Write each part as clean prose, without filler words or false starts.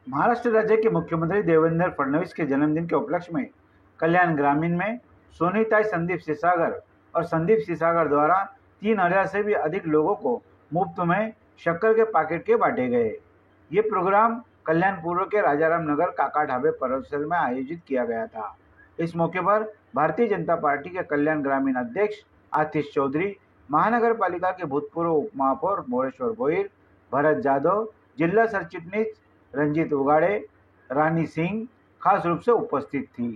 महाराष्ट्र राज्य के मुख्यमंत्री देवेंद्र फडणवीस के जन्मदिन के उपलक्ष्य में कल्याण ग्रामीण में सोनीताई संदीप क्षीरसागर और संदीप क्षीरसागर द्वारा 3000 से भी अधिक लोगों को मुफ्त में शक्कर के पैकेट के बांटे गए। ये प्रोग्राम कल्याणपुर के राजाराम नगर काका ढाबे परिसर में आयोजित किया गया था। इस मौके पर भारतीय जनता पार्टी के कल्याण ग्रामीण अध्यक्ष आतिश चौधरी, महानगर पालिका के भूतपूर्व उपमहापौर मोरेश्वर गोहिल, भरत जाधव, जिला सरचिटनीस रंजीत उगाड़े, रानी सिंह खास रूप से उपस्थित थी,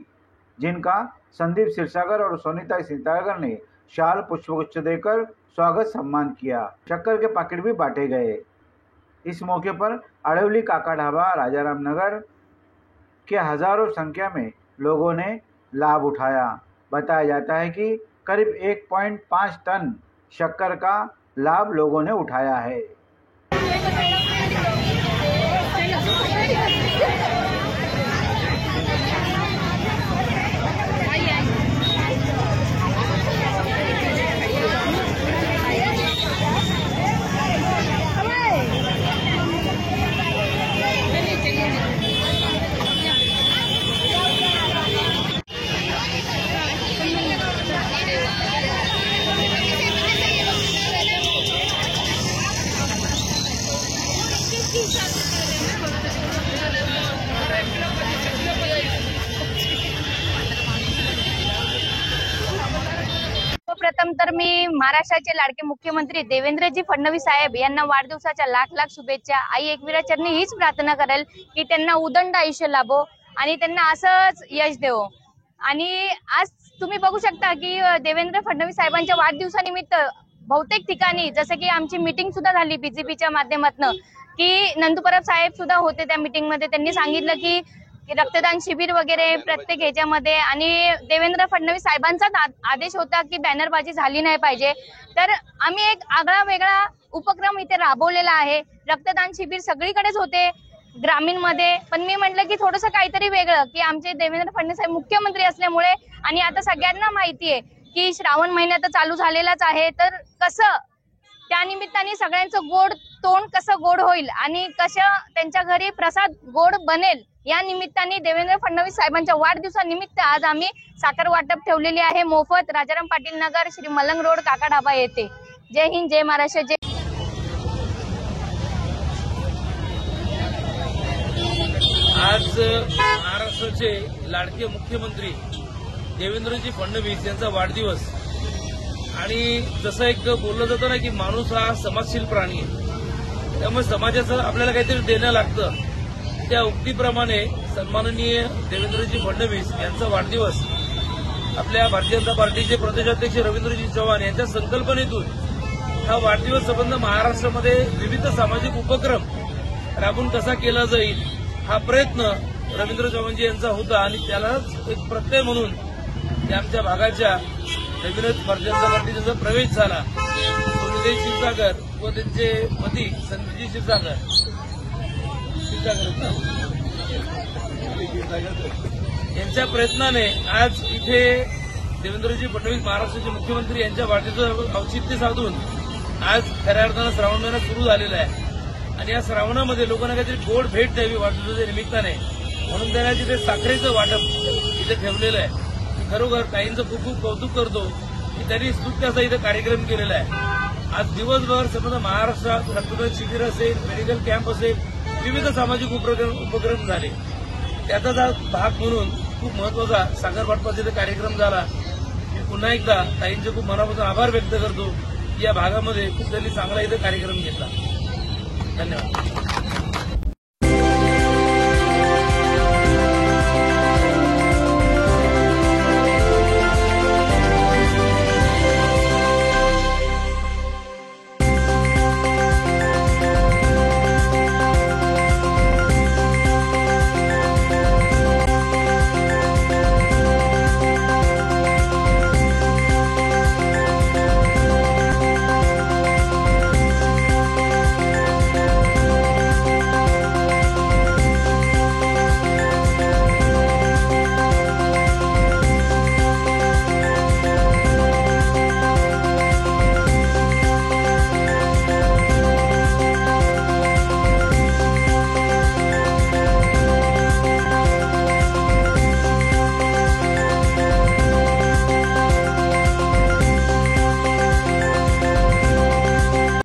जिनका संदीप क्षीरसागर और सोनीताई क्षीरसागर ने शाल पुष्पगुच्छ देकर स्वागत सम्मान किया। शक्कर के पैकेट भी बांटे गए। इस मौके पर अड़वली काका ढाबा राजाराम नगर के हजारों संख्या में लोगों ने लाभ उठाया। बताया जाता है कि करीब 1.5 टन शक्कर का लाभ लोगों ने उठाया है। प्रथम तर मी महाराष्ट्राचे लाडके मुख्यमंत्री देवेंद्रजी फडणवीस साहेब यांना वाढदिवसाच्या लाख लाख शुभेच्छा। आई एकविरा चरणी हीच प्रार्थना करेल की त्यांना उदंड आयुष्य लाभो आणि त्यांना असंच यश देवो। आणि आज तुम्ही बघू शकता की देवेंद्र फडणवीस साहेबांच्या वाढदिवसानिमित्त बहुतेक ठिकाणी जसे की आमची मीटिंग सुद्धा झाली बीजेपीच्या माध्यमातून की नंदुपरब साहेब सुद्धा होते त्या मीटिंग मध्ये। त्यांनी सांगितलं की रक्तदान शिबिर वगैरे प्रत्येक ह्याच्यामध्ये आणि देवेंद्र फडणवीस साहेबांचा आदेश होता की बॅनरबाजी झाली नाही पाहिजे। तर आम्ही एक आगळा वेगळा उपक्रम इथे राबवलेला आहे। रक्तदान शिबिर सगळीकडेच होते ग्रामीण मध्ये, पण मी म्हटलं की थोडंसं काहीतरी वेगळं की आमचे देवेंद्र फडणवीस साहेब मुख्यमंत्री असल्यामुळे आणि आता सगळ्यांना माहिती आहे की श्रावण महिना तर चालू झालेलाच आहे, तर कसं त्या निमित्ताने सगळ्यांचं गोड तोंड कसं गोड होईल आणि कसं त्यांच्या घरी प्रसाद गोड बनेल या निमित्ताने देवेंद्र फडणवीस साहेबांच्या वाढदिवसानिमित्त आज आम्ही साखर वाटप ठेवलेली आहे मोफत राजाराम पाटील नगर श्री मलंग रोड काका ढाबा येथे। जय हिंद, जय महाराष्ट्र, जय। आज महाराष्ट्राचे लाडके मुख्यमंत्री देवेंद्रजी फडणवीस यांचा वाढदिवस आणि जसं एक बोललं जातं ना की माणूस हा समाजशील प्राणी आहे, त्यामुळे समाजाचं आपल्याला काहीतरी देणं लागतं। त्या उक्तीप्रमाणे सन्माननीय देवेंद्रजी फडणवीस यांचा वाढदिवस आपल्या भारतीय जनता पार्टीचे प्रदेशाध्यक्ष रवींद्रजी चव्हाण यांच्या संकल्पनेतून हा वाढदिवस संबंध महाराष्ट्रामध्ये विविध सामाजिक उपक्रम राबून कसा केला जाईल हा प्रयत्न रवींद्र चव्हाणजी यांचा होता आणि त्यालाच एक प्रत्यय म्हणून त्या आमच्या भागाच्या नवीनच भारतीय जनता पार्टीचा प्रवेश झाला। सोनीताई क्षीरसागर व त्यांचे पती संदीपजी क्षीरसागर यांच्या प्रयत्नाने आज इथे देवेंद्रजी फडणवीस महाराष्ट्राचे मुख्यमंत्री यांच्या वाढदिवसाचं औचित्य साधून आज खऱ्या अर्थानं श्रावण महिना सुरू झालेला आहे आणि या श्रावणामध्ये लोकांना काहीतरी गोड भेट द्यावी वाढदिवसाच्या निमित्ताने, म्हणून त्यांना तिथे साखरेचं वाटप इथे ठेवलेलं आहे। खरोखर ताईंचं खूप खूप कौतुक करतो की त्यांनी स्तुत्य असा इथे कार्यक्रम केलेला आहे। आज दिवसभर संपूर्ण महाराष्ट्रात रक्तदान शिबिर असेल, मेडिकल कॅम्प असेल, विविध सामाजिक उपक्रम झाले। त्याचाच हा भाग म्हणून खूप महत्वाचा साखर वाटपाचा इथे कार्यक्रम झाला। मी पुन्हा एकदा ताईंचे खूप मनापासून आभार व्यक्त करतो की या भागामध्ये खूप त्यांनी चांगला इथे कार्यक्रम घेतला। धन्यवाद।